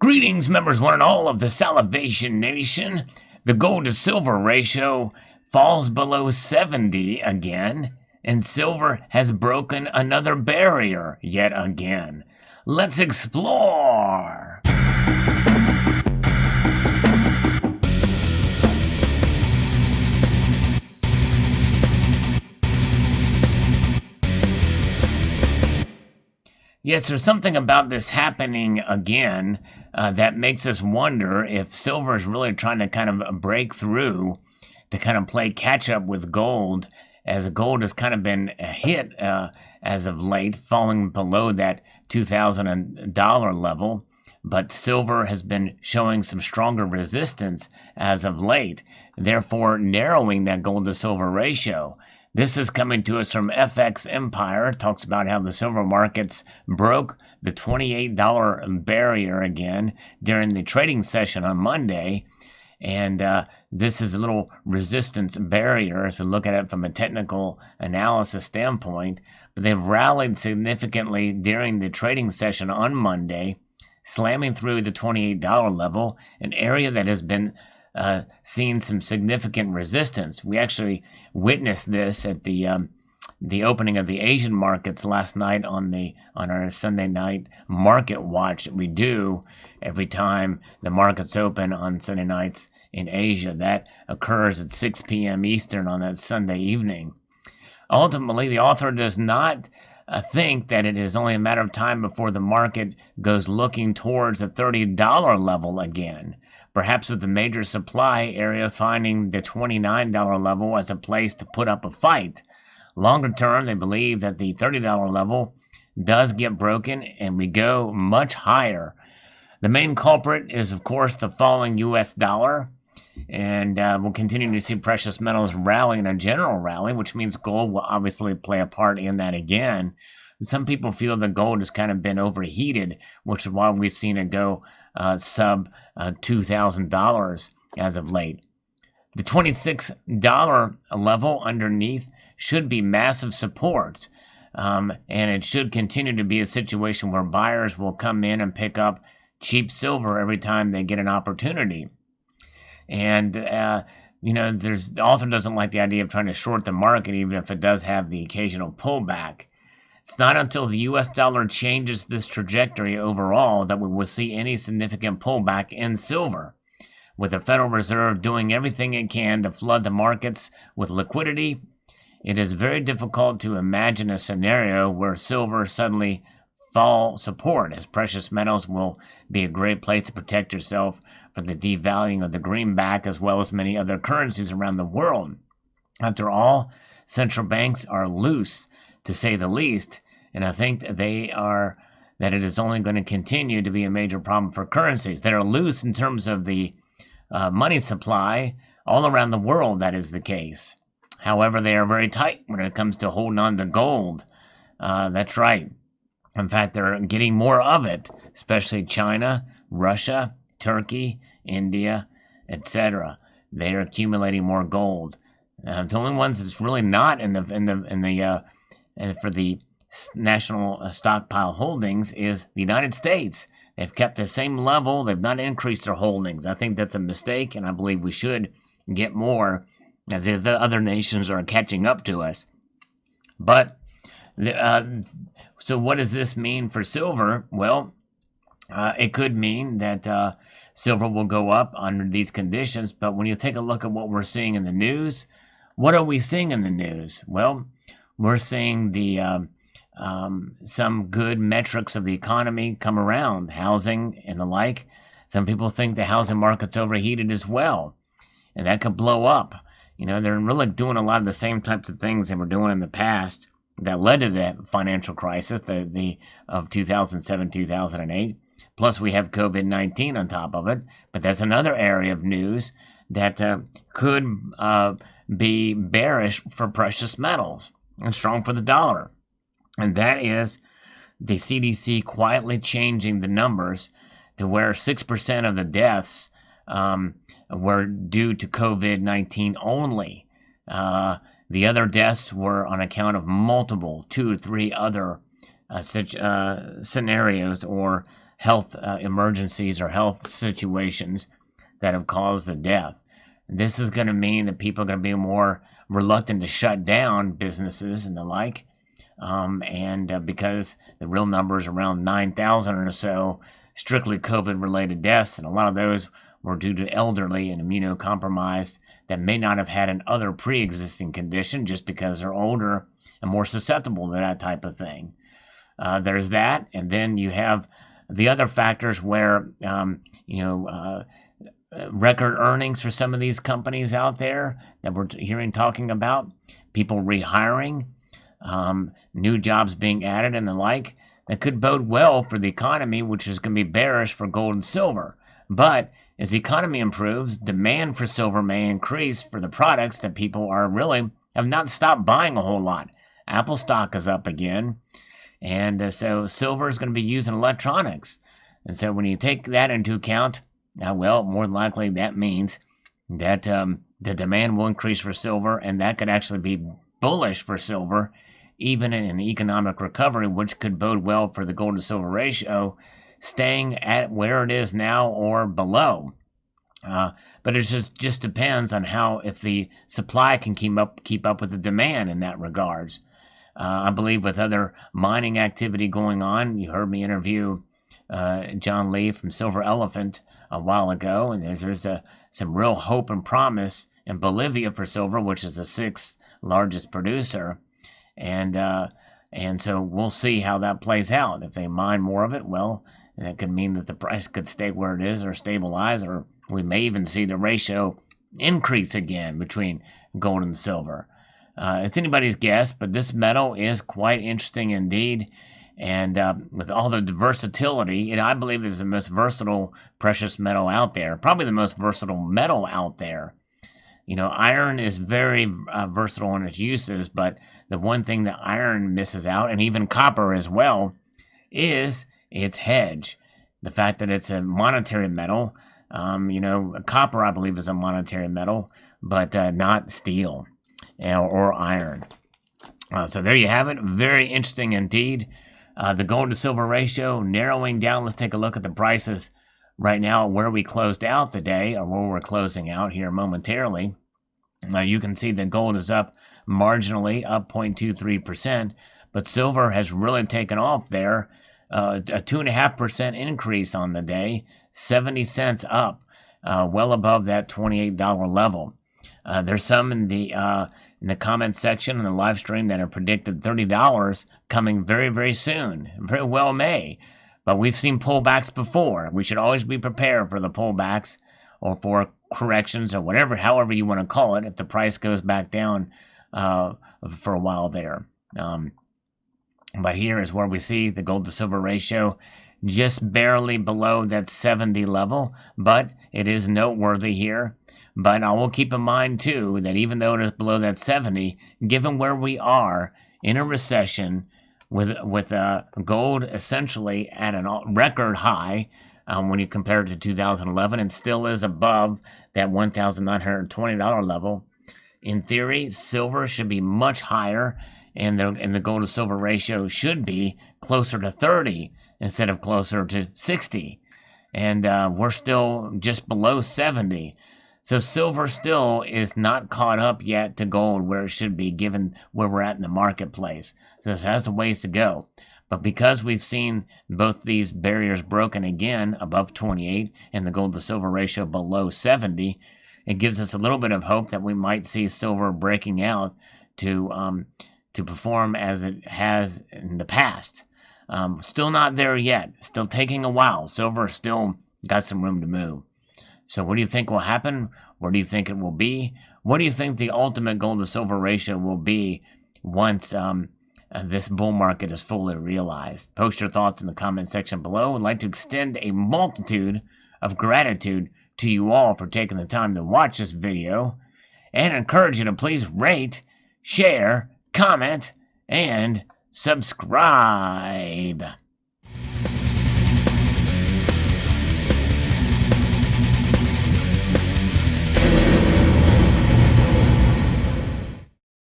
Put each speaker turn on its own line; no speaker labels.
Greetings, members one and all of the Salivation Nation. The gold to silver ratio falls below 70 again, and silver has broken another barrier yet again. Let's explore! Yes, there's something about this happening again that makes us wonder if silver is really trying to kind of break through to kind of play catch up with gold, as gold has kind of been hit as of late, falling below that $2,000 level. But silver has been showing some stronger resistance as of late, therefore narrowing that gold to silver ratio. This is coming to us from FX Empire. It talks about how the silver markets broke the $28 barrier again during the trading session on Monday. And this is a little resistance barrier as we look at it from a technical analysis standpoint. But they've rallied significantly during the trading session on Monday, slamming through the $28 level, an area that has been seen some significant resistance. We actually witnessed this at the opening of the Asian markets last night on our Sunday night market watch that we do every time the markets open on Sunday nights in Asia. That occurs at 6 p.m. Eastern on that Sunday evening. Ultimately, the author does not think that it is only a matter of time before the market goes looking towards the $30 level again. Perhaps with the major supply area finding the $29 level as a place to put up a fight. Longer term, they believe that the $30 level does get broken and we go much higher. The main culprit is, of course, the falling U.S. dollar. And we'll continue to see precious metals rally in a general rally, which means gold will obviously play a part in that again. Some people feel that gold has kind of been overheated, which is why we've seen it go sub $2,000 as of late. The $26 level underneath should be massive support, and it should continue to be a situation where buyers will come in and pick up cheap silver every time they get an opportunity. And the author doesn't like the idea of trying to short the market, even if it does have the occasional pullback. It's not until the U.S. dollar changes this trajectory overall that we will see any significant pullback in silver. With the Federal Reserve doing everything it can to flood the markets with liquidity, it is very difficult to imagine a scenario where silver suddenly fall support, as precious metals will be a great place to protect yourself from the devaluing of the greenback as well as many other currencies around the world. After all, central banks are loose, to say the least, and I think that it is only going to continue to be a major problem for currencies that are loose in terms of the money supply all around the world. That is the case. However, they are very tight when it comes to holding on to gold. That's right. In fact, they're getting more of it, especially China, Russia, Turkey, India, etc. They are accumulating more gold. The only ones that's really not for the national stockpile holdings is the United States. They've kept the same level. They've not increased their holdings. I think that's a mistake, and I believe we should get more as the other nations are catching up to us. But so what does this mean for silver? Well, it could mean that silver will go up under these conditions, but when you take a look at what we're seeing in the news, what are we seeing in the news? Well, we're seeing some good metrics of the economy come around, housing and the like. Some people think the housing market's overheated as well, and that could blow up. They're really doing a lot of the same types of things they were doing in the past that led to the financial crisis of 2007, 2008. Plus, we have COVID-19 on top of it. But that's another area of news that could be bearish for precious metals and strong for the dollar. And that is the CDC quietly changing the numbers to where 6% of the deaths were due to COVID-19 only. The other deaths were on account of multiple, 2 or 3 other such scenarios or health emergencies or health situations that have caused the death. This is going to mean that people are going to be more reluctant to shut down businesses and the like. Because the real number is around 9,000 or so strictly COVID-related deaths, and a lot of those were due to elderly and immunocompromised that may not have had an other pre-existing condition just because they're older and more susceptible to that type of thing. There's that, and then you have the other factors where record earnings for some of these companies out there that we're hearing talking about, people rehiring, new jobs being added and the like, that could bode well for the economy, which is going to be bearish for gold and silver. But as the economy improves, demand for silver may increase for the products that people have not stopped buying a whole lot. Apple stock is up again, and so silver is going to be used in electronics. And so when you take that into account, well, more than likely that means that the demand will increase for silver, and that could actually be bullish for silver, even in an economic recovery, which could bode well for the gold to silver ratio staying at where it is now or below. But it just depends on if the supply can keep up with the demand in that regards. I believe with other mining activity going on, you heard me interview John Lee from Silver Elephant a while ago, and there's some real hope and promise in Bolivia for silver, which is the sixth largest producer. And so we'll see how that plays out. If they mine more of it, well, that could mean that the price could stay where it is or stabilize, or we may even see the ratio increase again between gold and silver. It's anybody's guess, but this metal is quite interesting indeed. And with all the versatility, I believe it is the most versatile precious metal out there, probably the most versatile metal out there. Iron is very versatile in its uses, but the one thing that iron misses out, and even copper as well, is its hedge. The fact that it's a monetary metal. Copper, I believe, is a monetary metal, but not steel or iron. So there you have it. Very interesting indeed. The gold to silver ratio narrowing down. Let's take a look at the prices right now, where we closed out the day, or where we're closing out here momentarily. You can see that gold is up marginally, up 0.23%, but silver has really taken off there. A 2.5% increase on the day, 70 cents up, well above that $28 level. There's some in the comment section in the live stream that have predicted $30 coming very, very soon. Very well may. But we've seen pullbacks before. We should always be prepared for the pullbacks or for corrections or however you want to call it, if the price goes back down for a while there. But here is where we see the gold to silver ratio just barely below that 70 level, but it is noteworthy here. But I will keep in mind, too, that even though it is below that 70, given where we are in a recession with gold essentially at a record high when you compare it to 2011, and still is above that $1,920 level, in theory, silver should be much higher, and the gold to silver ratio should be closer to 30 instead of closer to 60. And we're still just below 70. So silver still is not caught up yet to gold where it should be, given where we're at in the marketplace. So it has a ways to go. But because we've seen both these barriers broken again above 28 and the gold to silver ratio below 70, it gives us a little bit of hope that we might see silver breaking out to perform as it has in the past. Still not there yet. Still taking a while. Silver still got some room to move. So what do you think will happen? Where do you think it will be? What do you think the ultimate gold to silver ratio will be once this bull market is fully realized? Post your thoughts in the comment section below. I'd like to extend a multitude of gratitude to you all for taking the time to watch this video, and encourage you to please rate, share, comment, and subscribe.